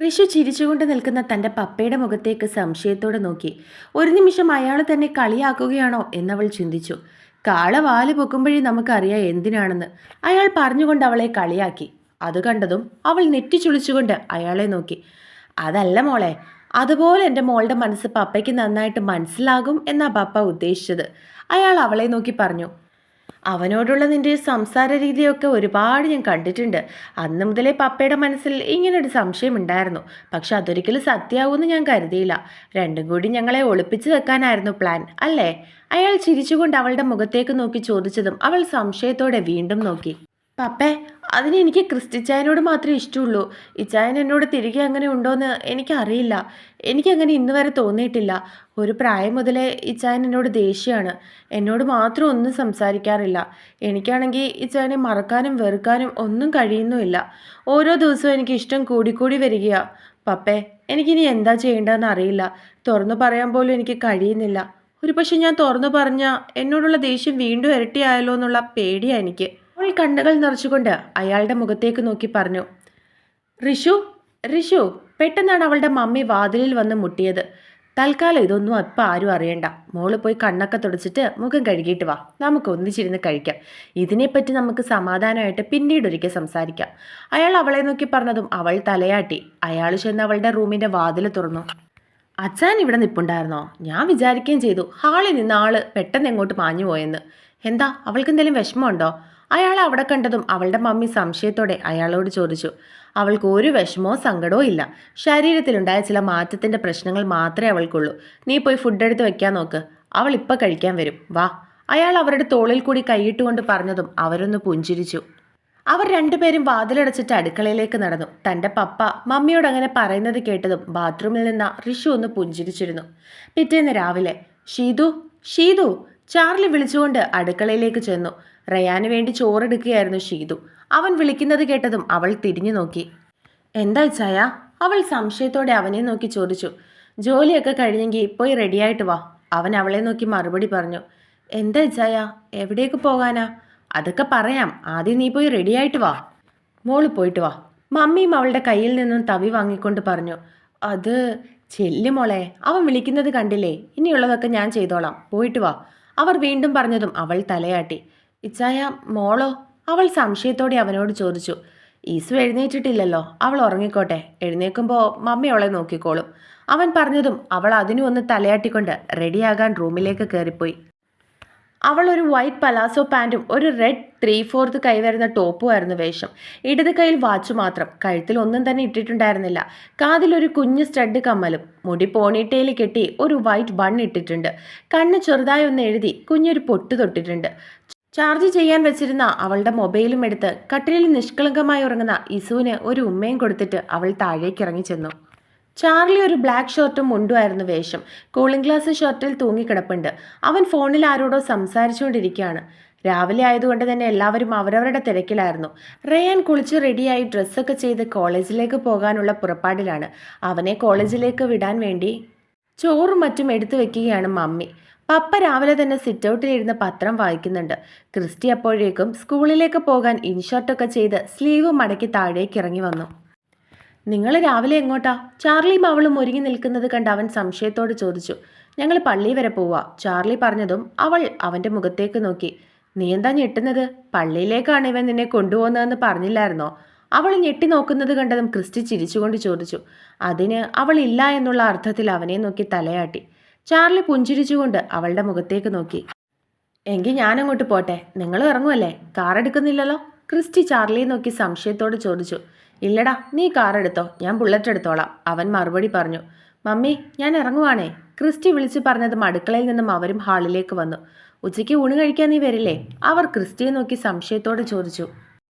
ഋഷു ചിരിച്ചുകൊണ്ട് നിൽക്കുന്ന തന്റെ പപ്പയുടെ മുഖത്തേക്ക് സംശയത്തോടെ നോക്കി. ഒരു നിമിഷം അയാൾ തന്നെ കളിയാക്കുകയാണോ എന്നവൾ ചിന്തിച്ചു. കാള വാല് പൊക്കുമ്പോഴേ നമുക്കറിയാം എന്തിനാണെന്ന് അയാൾ പറഞ്ഞുകൊണ്ട് അവളെ കളിയാക്കി. അത് കണ്ടതും അവൾ നെറ്റിച്ചുളിച്ചുകൊണ്ട് അയാളെ നോക്കി. അതല്ല മോളെ, അതുപോലെ എൻ്റെ മോളുടെ മനസ്സ് പപ്പയ്ക്ക് നന്നായിട്ട് മനസ്സിലാകും എന്നാ പപ്പ ഉദ്ദേശിച്ചത്. അയാൾ അവളെ നോക്കി പറഞ്ഞു. അവനോടുള്ള നിന്റെ സംസാര രീതിയൊക്കെ ഒരുപാട് ഞാൻ കണ്ടിട്ടുണ്ട്. അന്ന് മുതലേ പപ്പയുടെ മനസ്സിൽ ഇങ്ങനൊരു സംശയം ഉണ്ടായിരുന്നു. പക്ഷെ അതൊരിക്കലും സത്യമാവുമെന്ന് ഞാൻ കരുതിയില്ല. രണ്ടും കൂടി ഞങ്ങളെ ഒളിപ്പിച്ചു വെക്കാനായിരുന്നു പ്ലാൻ അല്ലേ? അയാൾ ചിരിച്ചുകൊണ്ട് അവളുടെ മുഖത്തേക്ക് നോക്കി ചോദിച്ചതും അവൾ സംശയത്തോടെ വീണ്ടും നോക്കി. പപ്പേ, അതിന് എനിക്ക് ക്രിസ്റ്റിച്ചായനോട് മാത്രമേ ഇഷ്ടമുള്ളൂ. ഇച്ചായൻ എന്നോട് തിരികെ അങ്ങനെ ഉണ്ടോയെന്ന് എനിക്കറിയില്ല. എനിക്കങ്ങനെ ഇന്ന് വരെ തോന്നിയിട്ടില്ല. ഒരു പ്രായം മുതലേ ഇച്ചായൻ എന്നോട് ദേഷ്യമാണ്. എന്നോട് മാത്രം ഒന്നും സംസാരിക്കാറില്ല. എനിക്കാണെങ്കിൽ ഇച്ചായനെ മറക്കാനും വെറുക്കാനും ഒന്നും കഴിയുന്നുമില്ല. ഓരോ ദിവസവും എനിക്ക് ഇഷ്ടം കൂടിക്കൂടി വരികയാ. പപ്പേ, എനിക്കിനി എന്താ ചെയ്യേണ്ടതെന്ന് അറിയില്ല. തുറന്നു പറയാൻ പോലും എനിക്ക് കഴിയുന്നില്ല. ഒരു പക്ഷെ ഞാൻ തുറന്നു പറഞ്ഞാൽ എന്നോടുള്ള ദേഷ്യം വീണ്ടും ഇരട്ടിയായല്ലോ എന്നുള്ള പേടിയാണ് എനിക്ക്. അവൾ കണ്ണുകൾ നിറച്ചുകൊണ്ട് അയാളുടെ മുഖത്തേക്ക് നോക്കി പറഞ്ഞു. ഋഷു ഋഷു പെട്ടെന്നാണ് അവളുടെ മമ്മി വാതിലിൽ വന്ന് മുട്ടിയത്. തൽക്കാലം ഇതൊന്നും അപ്പം ആരും അറിയണ്ട. മോള് പോയി കണ്ണൊക്കെ തുടച്ചിട്ട് മുഖം കഴുകിയിട്ട് വാ, നമുക്ക് ഒന്നിച്ചിരുന്ന് കഴിക്കാം. ഇതിനെപ്പറ്റി നമുക്ക് സമാധാനമായിട്ട് പിന്നീടൊരിക്കൽ സംസാരിക്കാം. അയാൾ അവളെ നോക്കി പറഞ്ഞതും അവൾ തലയാട്ടി. അയാൾ ചെന്ന് അവളുടെ റൂമിൻ്റെ വാതിൽ തുറന്നു. അച്ഛൻ ഇവിടെ നിൽപ്പുണ്ടായിരുന്നോ? ഞാൻ വിചാരിക്കുകയും ചെയ്തു ഹാളിൽ നിന്ന് ആള് പെട്ടെന്ന് എങ്ങോട്ട് മാഞ്ഞു പോയെന്ന്. എന്താ, അവൾക്ക് എന്തെങ്കിലും വിഷമമുണ്ടോ? അയാൾ അവിടെ കണ്ടതും അവളുടെ മമ്മി സംശയത്തോടെ അയാളോട് ചോദിച്ചു. അവൾക്ക് ഒരു വിഷമോ സങ്കടമോ ഇല്ല. ശരീരത്തിലുണ്ടായ ചില മാറ്റത്തിൻ്റെ പ്രശ്നങ്ങൾ മാത്രമേ അവൾക്കുള്ളൂ. നീ പോയി ഫുഡ് എടുത്ത് വെക്കാൻ നോക്ക്, അവൾ ഇപ്പം കഴിക്കാൻ വരും, വാ. അയാൾ അവരുടെ തോളിൽ കൂടി കൈയിട്ടുകൊണ്ട് പറഞ്ഞതും അവരൊന്ന് പുഞ്ചിരിച്ചു. അവർ രണ്ടുപേരും വാതിലടച്ചിട്ട് അടുക്കളയിലേക്ക് നടന്നു. തൻ്റെ പപ്പ മമ്മിയോട് അങ്ങനെ പറയുന്നത് കേട്ടതും ബാത്റൂമിൽ നിന്ന് ഋഷു ഒന്ന് പുഞ്ചിരിച്ചിരുന്നു. പിറ്റേന്ന് രാവിലെ ഷീതു ഷീതു ചാർലി വിളിച്ചുകൊണ്ട് അടുക്കളയിലേക്ക് ചെന്നു. റയാന് വേണ്ടി ചോറെടുക്കുകയായിരുന്നു ഷീതു. അവൻ വിളിക്കുന്നത് കേട്ടതും അവൾ തിരിഞ്ഞു നോക്കി. എന്താ ചായ? അവൾ സംശയത്തോടെ അവനെ നോക്കി ചോദിച്ചു. ജോലിയൊക്കെ കഴിഞ്ഞെങ്കിൽ പോയി റെഡിയായിട്ട് വാ, അവൻ അവളെ നോക്കി മറുപടി പറഞ്ഞു. എന്താ ചായ, എവിടേക്ക് പോകാനാ? അതൊക്കെ പറയാം, ആദ്യം നീ പോയി റെഡിയായിട്ട് വാ. മോള് പോയിട്ട് വാ, മമ്മിയും അവളുടെ കയ്യിൽ നിന്നും തവി വാങ്ങിക്കൊണ്ട് പറഞ്ഞു. അത് ചെല്ലു മോളെ, അവൻ വിളിക്കുന്നത് കണ്ടില്ലേ, ഇനിയുള്ളതൊക്കെ ഞാൻ ചെയ്തോളാം, പോയിട്ട് വാ. അവർ വീണ്ടും പറഞ്ഞതും അവൾ തലയാട്ടി. ഇച്ചായ, മോളോ? അവൾ സംശയത്തോടെ അവനോട് ചോദിച്ചു. ഈസു എഴുന്നേറ്റിട്ടില്ലല്ലോ, അവൾ ഉറങ്ങിക്കോട്ടെ, എഴുന്നേൽക്കുമ്പോൾ മമ്മി അവളെ നോക്കിക്കോളും. അവൻ പറഞ്ഞതും അവൾ അതിനു ഒന്ന് തലയാട്ടിക്കൊണ്ട് റെഡിയാകാൻ റൂമിലേക്ക് കയറിപ്പോയി. അവൾ ഒരു വൈറ്റ് പലാസോ പാൻറ്റും ഒരു റെഡ് 3/4 കൈ വരുന്ന ടോപ്പുമായിരുന്നു വേഷം. ഇടത് കൈയിൽ വാച്ച് മാത്രം, കഴുത്തിൽ ഒന്നും തന്നെ ഇട്ടിട്ടുണ്ടായിരുന്നില്ല. കാതിലൊരു കുഞ്ഞു സ്റ്റഡ് കമ്മലും, മുടി പോണിട്ടയിൽ കെട്ടി ഒരു വൈറ്റ് ബൺ ഇട്ടിട്ടുണ്ട്. കണ്ണ് ചെറുതായി ഒന്ന് എഴുതി കുഞ്ഞൊരു പൊട്ട് തൊട്ടിട്ടുണ്ട്. ചാർജ് ചെയ്യാൻ വെച്ചിരുന്ന അവളുടെ മൊബൈലും എടുത്ത് കട്ടിലിൽ നിഷ്കളങ്കമായി ഉറങ്ങുന്ന ഇസുവിന് ഒരു ഉമ്മയും കൊടുത്തിട്ട് അവൾ താഴേക്ക് ഇറങ്ങി ചെന്നു. ചാർലി ഒരു ബ്ലാക്ക് ഷർട്ടും മുണ്ടുമായിരുന്നു വേഷം. കൂളിംഗ് ഗ്ലാസ് ഷർട്ടിൽ തൂങ്ങിക്കിടപ്പുണ്ട്. അവൻ ഫോണിൽ ആരോടോ സംസാരിച്ചുകൊണ്ടിരിക്കുകയാണ്. രാവിലെ ആയതുകൊണ്ട് തന്നെ എല്ലാവരും അവരവരുടെ തിരക്കിലായിരുന്നു. റയാൻ കുളിച്ച് റെഡിയായി ഡ്രസ്സൊക്കെ ചെയ്ത് കോളേജിലേക്ക് പോകാനുള്ള പുറപ്പാടിലാണ്. അവനെ കോളേജിലേക്ക് വിടാൻ വേണ്ടി ചോറും മറ്റും എടുത്തു വെക്കുകയാണ് മമ്മി. പപ്പ രാവിലെ തന്നെ സിറ്റ് ഔട്ടിലിരുന്ന് പത്രം വായിക്കുന്നുണ്ട്. ക്രിസ്റ്റി അപ്പോഴേക്കും സ്കൂളിലേക്ക് പോകാൻ ഇൻഷർട്ടൊക്കെ ചെയ്ത് സ്ലീവ് മടക്കി താഴേക്ക് ഇറങ്ങി വന്നു. നിങ്ങൾ രാവിലെ എങ്ങോട്ടാ? ചാർലിയും അവളും ഒരുങ്ങി നിൽക്കുന്നത് കണ്ട് അവൻ സംശയത്തോട് ചോദിച്ചു. ഞങ്ങൾ പള്ളി വരെ പോവാ, ചാർലി പറഞ്ഞതും അവൾ അവൻ്റെ മുഖത്തേക്ക് നോക്കി. നീ എന്താ ഞെട്ടുന്നത്? പള്ളിയിലേക്കാണ് ഇവൻ നിന്നെ കൊണ്ടുപോകുന്നതെന്ന് പറഞ്ഞില്ലായിരുന്നോ? അവൾ ഞെട്ടി നോക്കുന്നത് കണ്ടതും ക്രിസ്റ്റി ചിരിച്ചുകൊണ്ട് ചോദിച്ചു. അതിന് അവൾ ഇല്ല എന്നുള്ള അർത്ഥത്തിൽ അവനെ നോക്കി തലയാട്ടി. ചാർലി പുഞ്ചിരിച്ചുകൊണ്ട് അവളുടെ മുഖത്തേക്ക് നോക്കി. എങ്കിൽ ഞാനങ്ങോട്ട് പോട്ടെ, നിങ്ങൾ ഇറങ്ങുമല്ലേ? കാർ എടുക്കുന്നില്ലല്ലോ? ക്രിസ്റ്റി ചാർലിയെ നോക്കി സംശയത്തോട് ചോദിച്ചു. ഇല്ലടാ, നീ കാർ എടുത്തോ, ഞാൻ ബുള്ളറ്റ് എടുത്തോളാം, അവൻ മറുപടി പറഞ്ഞു. മമ്മി, ഞാൻ ഇറങ്ങുവാണേ, ക്രിസ്റ്റി വിളിച്ചു പറഞ്ഞതും അടുക്കളയിൽ നിന്നും അവരും ഹാളിലേക്ക് വന്നു. ഉച്ചയ്ക്ക് ഊണ് കഴിക്കാൻ നീ വരില്ലേ? അവർ ക്രിസ്റ്റിയെ നോക്കി സംശയത്തോട് ചോദിച്ചു.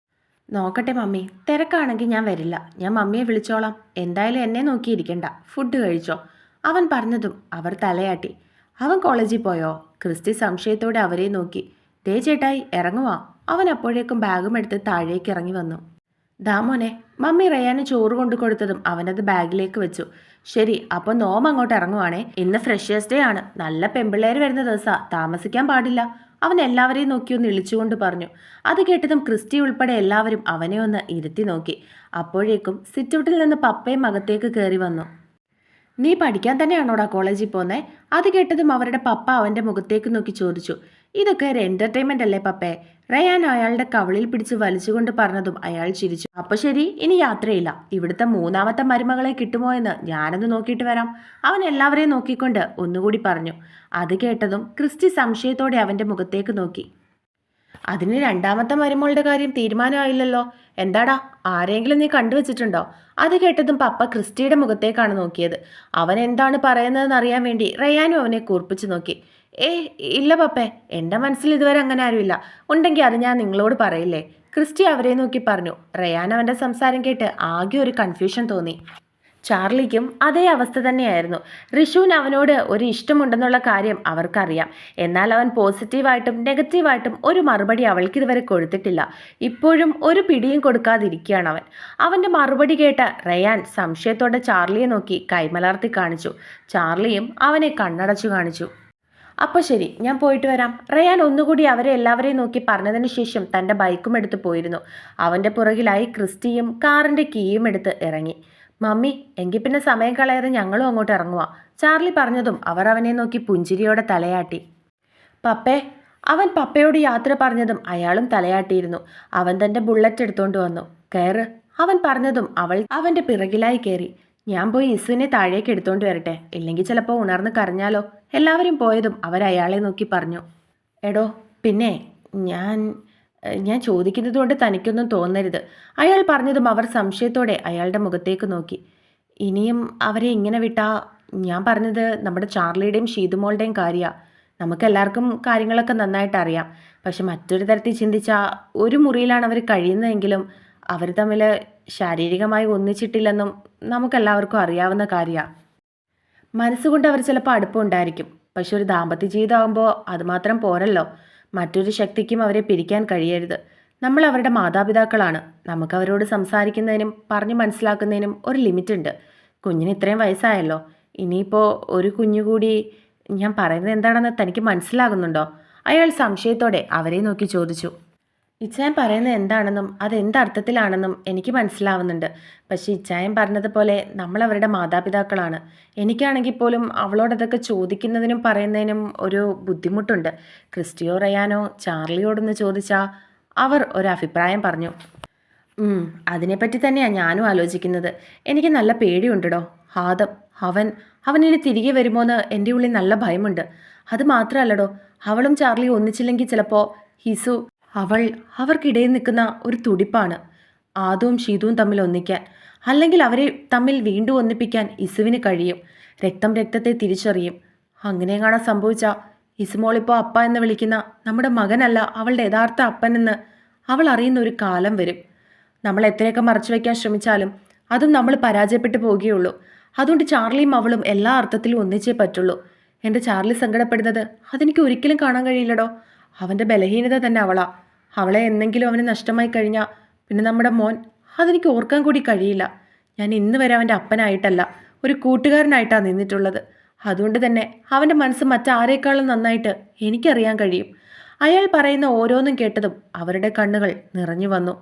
നോക്കട്ടെ മമ്മി, തിരക്കാണെങ്കിൽ ഞാൻ വരില്ല, ഞാൻ മമ്മിയെ വിളിച്ചോളാം, എന്തായാലും എന്നെ നോക്കിയിരിക്കണ്ട, ഫുഡ് കഴിച്ചോ, അവൻ പറഞ്ഞതും അവർ തലയാട്ടി. അവൻ കോളേജിൽ പോയോ? ക്രിസ്റ്റി സംശയത്തോടെ അവരെ നോക്കി. ദേ ചേട്ടായി, ഇറങ്ങുവാ. അവൻ അപ്പോഴേക്കും ബാഗും എടുത്ത് താഴേക്ക് ഇറങ്ങി വന്നു. ദാമോനെ, മമ്മി റയാന് ചോറ് കൊണ്ടു കൊടുത്തതും അവനത് ബാഗിലേക്ക് വെച്ചു. ശരി, അപ്പോൾ നോം അങ്ങോട്ട് ഇറങ്ങുവാണേ. ഇന്ന് ഫ്രഷേഴ്സ് ഡേ ആണ്, നല്ല പെമ്പിള്ളേർ വരുന്ന ദിവസമാണ്, താമസിക്കാൻ പാടില്ല. അവൻ എല്ലാവരെയും നോക്കി ഒന്ന് ഇളിച്ചുകൊണ്ട് പറഞ്ഞു. അത് കേട്ടതും ക്രിസ്റ്റി ഉൾപ്പെടെ എല്ലാവരും അവനെ ഒന്ന് ഇരുത്തി നോക്കി. അപ്പോഴേക്കും സിറ്റൗട്ടിൽ നിന്ന് പപ്പയും അകത്തേക്ക് കയറി വന്നു. നീ പഠിക്കാൻ തന്നെയാണോടാ കോളേജിൽ പോന്നേ? അത് കേട്ടതും അവരുടെ പപ്പ അവൻ്റെ മുഖത്തേക്ക് നോക്കി ചോദിച്ചു. ഇതൊക്കെ ഒരു എൻ്റർടൈൻമെൻ്റ് അല്ലേ പപ്പേ? റയാൻ അയാളുടെ കവിളിൽ പിടിച്ച് വലിച്ചുകൊണ്ട് പറഞ്ഞതും അയാൾ ചിരിച്ചു. അപ്പോൾ ശരി, ഇനി യാത്രയില്ല. ഇവിടുത്തെ മൂന്നാമത്തെ മരുമകളെ കിട്ടുമോ എന്ന് ഞാനൊന്ന് നോക്കിയിട്ട് വരാം. അവൻ എല്ലാവരെയും നോക്കിക്കൊണ്ട് ഒന്നുകൂടി പറഞ്ഞു. അത് കേട്ടതും ക്രിസ്റ്റി സംശയത്തോടെ അവൻ്റെ മുഖത്തേക്ക് നോക്കി. അതിന് രണ്ടാമത്തെ മരുമോളുടെ കാര്യം തീരുമാനമായില്ലല്ലോ. എന്താടാ, ആരെങ്കിലും നീ കണ്ടുവച്ചിട്ടുണ്ടോ? അത് കേട്ടതും പപ്പ ക്രിസ്റ്റിയുടെ മുഖത്തേക്കാണ് നോക്കിയത്. അവൻ എന്താണ് പറയുന്നതെന്ന് അറിയാൻ വേണ്ടി റയാനും അവനെ കൂർപ്പിച്ചു നോക്കി. ഇല്ല പപ്പേ, എൻ്റെ മനസ്സിൽ ഇതുവരെ അങ്ങനെ ആരുമില്ല. ഉണ്ടെങ്കിൽ അത് ഞാൻ നിങ്ങളോട് പറയില്ലേ? ക്രിസ്റ്റി അവരെ നോക്കി പറഞ്ഞു. റയാൻ അവൻ്റെ സംസാരം കേട്ട് ആകെ ഒരു കൺഫ്യൂഷൻ തോന്നി. ചാർലിക്കും അതേ അവസ്ഥ തന്നെയായിരുന്നു. ഋഷുവിന് അവനോട് ഒരു ഇഷ്ടമുണ്ടെന്നുള്ള കാര്യം അവർക്കറിയാം. എന്നാൽ അവൻ പോസിറ്റീവായിട്ടും നെഗറ്റീവായിട്ടും ഒരു മറുപടി അവൾക്കിതുവരെ കൊടുത്തിട്ടില്ല. ഇപ്പോഴും ഒരു പിടിയും കൊടുക്കാതിരിക്കുകയാണ് അവൻ. അവൻ്റെ മറുപടി കേട്ട റയാൻ സംശയത്തോടെ ചാർലിയെ നോക്കി കൈമലർത്തി കാണിച്ചു. ചാർലിയും അവനെ കണ്ണടച്ചു കാണിച്ചു. അപ്പോൾ ശരി, ഞാൻ പോയിട്ട് വരാം. റയാൻ ഒന്നുകൂടി അവരെ എല്ലാവരെയും നോക്കി പറഞ്ഞതിന് ശേഷം തൻ്റെ ബൈക്കും എടുത്ത് പോയിരുന്നു. അവൻ്റെ പുറകിലായി ക്രിസ്റ്റിയും കാറിൻ്റെ കീയും എടുത്ത് ഇറങ്ങി. മമ്മി, എങ്കിൽ പിന്നെ സമയം കളയാതെ ഞങ്ങളും അങ്ങോട്ട് ഇറങ്ങുക. ചാർലി പറഞ്ഞതും അവർ അവനെ നോക്കി പുഞ്ചിരിയോടെ തലയാട്ടി. പപ്പേ, അവൻ പപ്പയോട് യാത്ര പറഞ്ഞതും അയാളും തലയാട്ടിയിരുന്നു. അവൻ തൻ്റെ ബുള്ളറ്റ് എടുത്തുകൊണ്ട് വന്നു. കയറ്, അവൻ പറഞ്ഞതും അവൾ അവൻ്റെ പിറകിലായി കയറി. ഞാൻ പോയി ഇസുവിനെ താഴേക്ക് എടുത്തോണ്ട് വരട്ടെ, ഇല്ലെങ്കിൽ ചിലപ്പോൾ ഉണർന്ന് കരഞ്ഞാലോ? എല്ലാവരും പോയതും അവരയാളെ നോക്കി പറഞ്ഞു. എടോ, പിന്നെ ഞാൻ ഞാൻ ചോദിക്കുന്നത് കൊണ്ട് തനിക്കൊന്നും തോന്നരുത്. അയാൾ പറഞ്ഞതും അവർ സംശയത്തോടെ അയാളുടെ മുഖത്തേക്ക് നോക്കി. ഇനിയും അവരെ ഇങ്ങനെ വിട്ടാ? ഞാൻ പറഞ്ഞത് നമ്മുടെ ചാർലിയുടെയും ഷീതുമോളുടെയും കാര്യമാണ്. നമുക്കെല്ലാവർക്കും കാര്യങ്ങളൊക്കെ നന്നായിട്ട് അറിയാം. പക്ഷെ മറ്റൊരു തരത്തിൽ ചിന്തിച്ചാൽ ഒരു മുറിയിലാണ് അവർ കഴിയുന്നതെങ്കിലും അവർ തമ്മിൽ ശാരീരികമായി ഒന്നിച്ചിട്ടില്ലെന്നും നമുക്കെല്ലാവർക്കും അറിയാവുന്ന കാര്യമാണ്. മനസ്സുകൊണ്ട് അവർ ചിലപ്പോൾ അടുപ്പമുണ്ടായിരിക്കും. പക്ഷെ ഒരു ദാമ്പത്യ ജീവിതമാകുമ്പോൾ അതുമാത്രം പോരല്ലോ. മറ്റൊരു ശക്തിക്കും അവരെ പിരിക്കാൻ കഴിയരുത്. നമ്മൾ അവരുടെ മാതാപിതാക്കളാണ്. നമുക്കവരോട് സംസാരിക്കുന്നതിനും പറഞ്ഞു മനസ്സിലാക്കുന്നതിനും ഒരു ലിമിറ്റുണ്ട്. കുഞ്ഞിന് ഇത്രയും വയസ്സായല്ലോ. ഇനിയിപ്പോൾ ഒരു കുഞ്ഞുകൂടി. ഞാൻ പറയുന്നത് എന്താണെന്ന് തനിക്ക് മനസ്സിലാകുന്നുണ്ടോ? അയാൾ സംശയത്തോടെ അവരെ നോക്കി ചോദിച്ചു. ഇച്ചായൻ പറയുന്നത് എന്താണെന്നും അതെന്തർത്ഥത്തിലാണെന്നും എനിക്ക് മനസ്സിലാവുന്നുണ്ട്. പക്ഷേ ഇച്ചായൻ പറഞ്ഞതുപോലെ നമ്മളവരുടെ മാതാപിതാക്കളാണ്. എനിക്കാണെങ്കിൽ പോലും അവളോടതൊക്കെ ചോദിക്കുന്നതിനും പറയുന്നതിനും ഒരു ബുദ്ധിമുട്ടുണ്ട്. ക്രിസ്റ്റിയോ റയാനോ ചാർലിയോടൊന്ന് ചോദിച്ചാൽ അവർ ഒരഭിപ്രായം പറഞ്ഞു. അതിനെപ്പറ്റി തന്നെയാണ് ഞാനും ആലോചിക്കുന്നത്. എനിക്ക് നല്ല പേടിയുണ്ടോ. ഹാദം, അവനിനി തിരികെ വരുമോയെന്ന് എൻ്റെ ഉള്ളിൽ നല്ല ഭയമുണ്ട്. അത് മാത്രമല്ലടോ, അവളും ചാർലി ഒന്നിച്ചില്ലെങ്കിൽ ചിലപ്പോൾ ഹിസു അവർക്കിടയിൽ നിൽക്കുന്ന ഒരു തുടിപ്പാണ്. ആദവും ഷീതുവും തമ്മിൽ ഒന്നിക്കാൻ, അല്ലെങ്കിൽ അവരെ തമ്മിൽ വീണ്ടും ഒന്നിപ്പിക്കാൻ ഇസുവിന് കഴിയും. രക്തത്തെ തിരിച്ചറിയും. അങ്ങനെയെങ്ങാണ് സംഭവിച്ചാൽ ഇസുമോളിപ്പോൾ അപ്പ എന്ന് വിളിക്കുന്ന നമ്മുടെ മകനല്ല അവളുടെ യഥാർത്ഥ അപ്പനെന്ന് അവൾ അറിയുന്ന ഒരു കാലം വരും. നമ്മൾ എത്രയൊക്കെ മറച്ചു വയ്ക്കാൻ ശ്രമിച്ചാലും അതും നമ്മൾ പരാജയപ്പെട്ടു പോവുകയുള്ളൂ. അതുകൊണ്ട് ചാർലിയും അവളും എല്ലാ അർത്ഥത്തിലും ഒന്നിച്ചേ പറ്റുള്ളൂ. എൻ്റെ ചാർലി സങ്കടപ്പെടുന്നത് അതെനിക്ക് ഒരിക്കലും കാണാൻ കഴിയില്ലടോ. അവൻ്റെ ബലഹീനത തന്നെ അവളാ. അവളെ എന്തെങ്കിലും അവന് നഷ്ടമായി കഴിഞ്ഞാൽ പിന്നെ നമ്മുടെ മോൻ, അതെനിക്ക് ഓർക്കാൻ കൂടി കഴിയില്ല. ഞാൻ ഇന്ന് വരെ അവൻ്റെ അപ്പനായിട്ടല്ല, ഒരു കൂട്ടുകാരനായിട്ടാണ് നിന്നിട്ടുള്ളത്. അതുകൊണ്ട് തന്നെ അവൻ്റെ മനസ്സ് മറ്റാരേക്കാളും നന്നായിട്ട് എനിക്കറിയാൻ കഴിയും. അയാൾ പറയുന്ന ഓരോന്നും കേട്ടതും അവരുടെ കണ്ണുകൾ നിറഞ്ഞു വന്നു.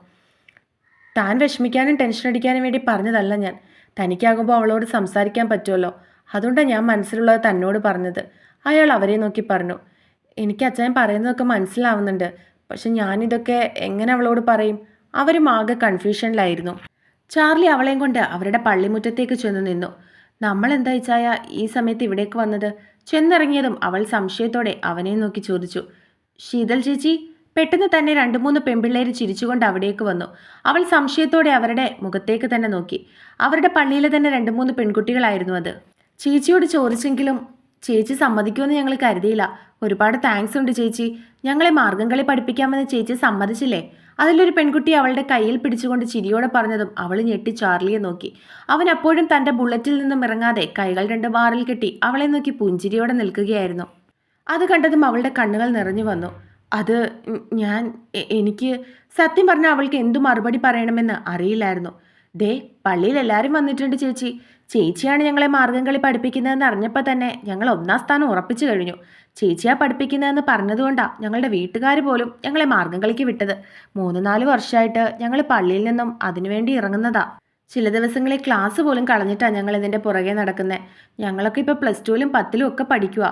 താൻ വിഷമിക്കാനും ടെൻഷൻ അടിക്കാനും വേണ്ടി പറഞ്ഞതല്ല ഞാൻ. തനിക്കാകുമ്പോൾ അവളോട് സംസാരിക്കാൻ പറ്റുമല്ലോ, അതുകൊണ്ടാണ് ഞാൻ മനസ്സിലുള്ളത് തന്നോട് പറഞ്ഞത്. അയാൾ അവരെ നോക്കി പറഞ്ഞു. എനിക്ക് അച്ഛൻ പറയുന്നതൊക്കെ മനസ്സിലാവുന്നുണ്ട്. പക്ഷെ ഞാനിതൊക്കെ എങ്ങനെ അവളോട് പറയും? അവരും ആകെ കൺഫ്യൂഷനിലായിരുന്നു. ചാർലി അവളെയും കൊണ്ട് അവരുടെ പള്ളിമുറ്റത്തേക്ക് ചെന്ന് നിന്നു. നമ്മളെന്താ ഇച്ചായ ഈ സമയത്ത് ഇവിടേക്ക് വന്നത്? ചെന്നിറങ്ങിയതും അവൾ സംശയത്തോടെ അവനെ നോക്കി ചോദിച്ചു. ശീതൽ ചേച്ചി. പെട്ടെന്ന് തന്നെ 2-3 പെൺപിള്ളേർ ചിരിച്ചുകൊണ്ട് അവിടേക്ക് വന്നു. അവൾ സംശയത്തോടെ അവരുടെ മുഖത്തേക്ക് തന്നെ നോക്കി. അവരുടെ പള്ളിയിലെ തന്നെ 2-3 പെൺകുട്ടികളായിരുന്നു അത്. ചേച്ചിയോട് ചോദിച്ചെങ്കിലും ചേച്ചി സമ്മതിക്കുമെന്ന് ഞങ്ങൾ കരുതിയില്ല. ഒരുപാട് താങ്ക്സ് ഉണ്ട് ചേച്ചി. ഞങ്ങളെ മാർഗം കളി പഠിപ്പിക്കാമെന്ന് ചേച്ചി സമ്മതിച്ചില്ലേ? അതിലൊരു പെൺകുട്ടി അവളുടെ കയ്യിൽ പിടിച്ചുകൊണ്ട് ചിരിയോടെ പറഞ്ഞതും അവൾ ഞെട്ടി ചാർലിയെ നോക്കി. അവൻ അപ്പോഴും തൻ്റെ ബുള്ളറ്റിൽ നിന്നും ഇറങ്ങാതെ കൈകൾ 2 ബാറിൽ കെട്ടി അവളെ നോക്കി പുഞ്ചിരിയോടെ നിൽക്കുകയായിരുന്നു. അത് കണ്ടതും അവളുടെ കണ്ണുകൾ നിറഞ്ഞു വന്നു. അത് എനിക്ക് സത്യം പറഞ്ഞാൽ അവൾക്ക് എന്തു മറുപടി പറയണമെന്ന് അറിയില്ലായിരുന്നു. ദേ പള്ളിയിൽ എല്ലാവരും വന്നിട്ടുണ്ട് ചേച്ചി. ചേച്ചിയാണ് ഞങ്ങളെ മാർഗംകളി പഠിപ്പിക്കുന്നതെന്ന് അറിഞ്ഞപ്പോൾ തന്നെ ഞങ്ങൾ ഒന്നാം സ്ഥാനം ഉറപ്പിച്ചു കഴിഞ്ഞു. ചേച്ചിയാ പഠിപ്പിക്കുന്നതെന്ന് പറഞ്ഞതുകൊണ്ടാണ് ഞങ്ങളുടെ വീട്ടുകാർ പോലും ഞങ്ങളെ മാർഗംകളിക്ക് വിട്ടത്. 3-4 വർഷമായിട്ട് ഞങ്ങൾ പള്ളിയിൽ നിന്നും അതിനുവേണ്ടി ഇറങ്ങുന്നതാ. ചില ദിവസങ്ങളിൽ ക്ലാസ് പോലും കളഞ്ഞിട്ടാണ് ഞങ്ങൾ ഇതിൻ്റെ പുറകെ നടക്കുന്നത്. ഞങ്ങളൊക്കെ ഇപ്പോൾ +2-ലും 10-ലും ഒക്കെ പഠിക്കുക.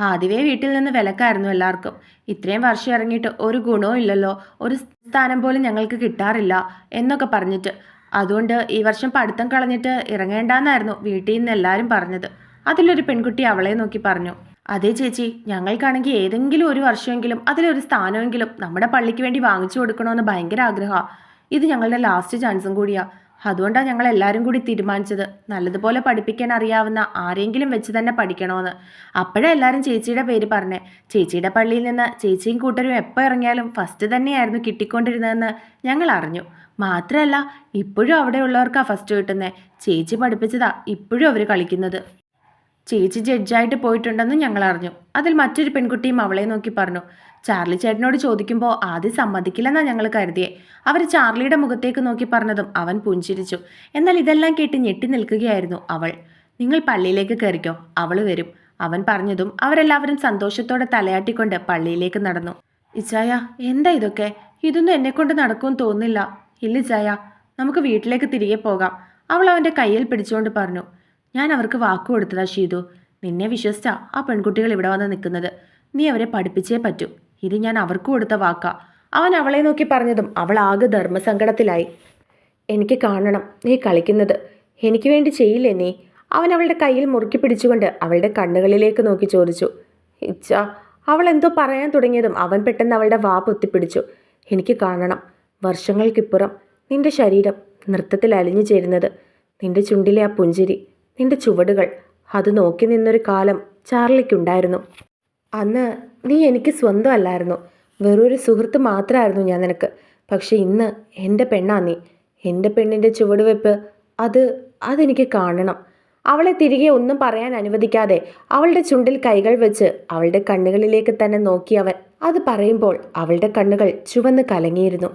ആദ്യമേ വീട്ടിൽ നിന്ന് വിലക്കായിരുന്നു എല്ലാവർക്കും. ഇത്രയും വർഷം ഇറങ്ങിയിട്ട് ഒരു ഗുണവും ഇല്ലല്ലോ, ഒരു സ്ഥാനം പോലും ഞങ്ങൾക്ക് കിട്ടാറില്ല എന്നൊക്കെ പറഞ്ഞിട്ട്. അതുകൊണ്ട് ഈ വർഷം പഠിത്തം കളഞ്ഞിട്ട് ഇറങ്ങേണ്ടെന്നായിരുന്നു വീട്ടിൽ നിന്ന് എല്ലാവരും പറഞ്ഞത്. അതിലൊരു പെൺകുട്ടി അവളെ നോക്കി പറഞ്ഞു, അതേ ചേച്ചി, ഞങ്ങൾക്കാണെങ്കിൽ ഏതെങ്കിലും ഒരു വർഷമെങ്കിലും അതിലൊരു സ്ഥാനമെങ്കിലും നമ്മുടെ പള്ളിക്ക് വേണ്ടി വാങ്ങിച്ചു കൊടുക്കണമെന്ന് ഭയങ്കര ആഗ്രഹമാണ്. ഇത് ഞങ്ങളുടെ ലാസ്റ്റ് ചാൻസും കൂടിയാണ്. അതുകൊണ്ടാണ് ഞങ്ങൾ എല്ലാവരും കൂടി തീരുമാനിച്ചത് നല്ലതുപോലെ പഠിപ്പിക്കാൻ അറിയാവുന്ന ആരെങ്കിലും വെച്ച് തന്നെ പഠിക്കണമെന്ന്. അപ്പോഴാണ് എല്ലാവരും ചേച്ചിയുടെ പേര് പറഞ്ഞേ. ചേച്ചിയുടെ പള്ളിയിൽ നിന്ന് ചേച്ചിയും കൂട്ടരും എപ്പോൾ ഇറങ്ങിയാലും ഫസ്റ്റ് തന്നെയായിരുന്നു കിട്ടിക്കൊണ്ടിരുന്നതെന്ന് ഞങ്ങൾ അറിഞ്ഞു. മാത്രമല്ല ഇപ്പോഴും അവിടെയുള്ളവർക്കാണ് ഫസ്റ്റ് കിട്ടുന്നത്. ചേച്ചി പഠിപ്പിച്ചതാ ഇപ്പോഴും അവർ കളിക്കുന്നത്. ചേച്ചി ജഡ്ജായിട്ട് പോയിട്ടുണ്ടെന്ന് ഞങ്ങൾ അറിഞ്ഞു. അതിൽ മറ്റൊരു പെൺകുട്ടിയും അവളെ നോക്കി പറഞ്ഞു. ചാർലി ചേട്ടനോട് ചോദിക്കുമ്പോൾ ആദ്യം സമ്മതിക്കില്ലെന്നാണ് ഞങ്ങൾ കരുതിയേ. അവർ ചാർലിയുടെ മുഖത്തേക്ക് നോക്കി പറഞ്ഞതും അവൻ പുഞ്ചിരിച്ചു. എന്നാൽ ഇതെല്ലാം കേട്ട് ഞെട്ടി നിൽക്കുകയായിരുന്നു അവൾ. നിങ്ങൾ പള്ളിയിലേക്ക് കയറിക്കോ, അവൾ വരും, അവൻ പറഞ്ഞതും അവരെല്ലാവരും സന്തോഷത്തോടെ തലയാട്ടിക്കൊണ്ട് പള്ളിയിലേക്ക് നടന്നു. ഇച്ചായ, എന്താ ഇതൊക്കെ? ഇതൊന്നും എന്നെക്കൊണ്ട് നടക്കുമെന്ന് തോന്നുന്നില്ല. ഇല്ല ഇച്ചായ, നമുക്ക് വീട്ടിലേക്ക് തിരികെ പോകാം, അവൾ അവൻ്റെ കയ്യിൽ പിടിച്ചുകൊണ്ട് പറഞ്ഞു. ഞാൻ അവർക്ക് വാക്കു കൊടുത്തതാ ഷീതു. നിന്നെ വിശ്വസിച്ചാ ആ പെൺകുട്ടികൾ ഇവിടെ വന്ന് നിൽക്കുന്നത്. നീ അവരെ പഠിപ്പിച്ചേ പറ്റൂ. ഇത് ഞാൻ അവർക്ക് കൊടുത്ത വാക്കാ. അവൻ അവളെ നോക്കി പറഞ്ഞതും അവൾ ആകെ ധർമ്മസങ്കടത്തിലായി. എനിക്ക് കാണണം നീ കളിക്കുന്നത്. എനിക്ക് വേണ്ടി ചെയ്യില്ലേ നീ? അവൻ അവളുടെ കയ്യിൽ മുറുക്കി പിടിച്ചുകൊണ്ട് അവളുടെ കണ്ണുകളിലേക്ക് നോക്കി ചോദിച്ചു. ഇച്ഛ, അവൾ എന്തോ പറയാൻ തുടങ്ങിയതും അവൻ പെട്ടെന്ന് അവളുടെ വാ പൊത്തിപ്പിടിച്ചു. എനിക്ക് കാണണം, വർഷങ്ങൾക്കിപ്പുറം നിന്റെ ശരീരം നൃത്തത്തിൽ അലിഞ്ഞു ചേരുന്നത്, നിന്റെ ചുണ്ടിലെ ആ പുഞ്ചിരി, നിന്റെ ചുവടുകൾ. അത് നോക്കി നിന്നൊരു കാലം ചാർലിക്കുണ്ടായിരുന്നു. അന്ന് നീ എനിക്ക് സ്വന്തമല്ലായിരുന്നു, വെറൊരു സുഹൃത്ത് മാത്രമായിരുന്നു ഞാൻ നിനക്ക്. പക്ഷെ ഇന്ന് എൻ്റെ പെണ്ണാ നീ. എൻ്റെ പെണ്ണിൻ്റെ ചുവടുവെപ്പ് അതെനിക്ക് കാണണം. അവളെ തിരികെ ഒന്നും പറയാൻ അനുവദിക്കാതെ അവളുടെ ചുണ്ടിൽ കൈകൾ വെച്ച് അവളുടെ കണ്ണുകളിലേക്ക് തന്നെ നോക്കി അവൻ. അത് പറയുമ്പോൾ അവളുടെ കണ്ണുകൾ ചുവന്ന് കലങ്ങിയിരുന്നു.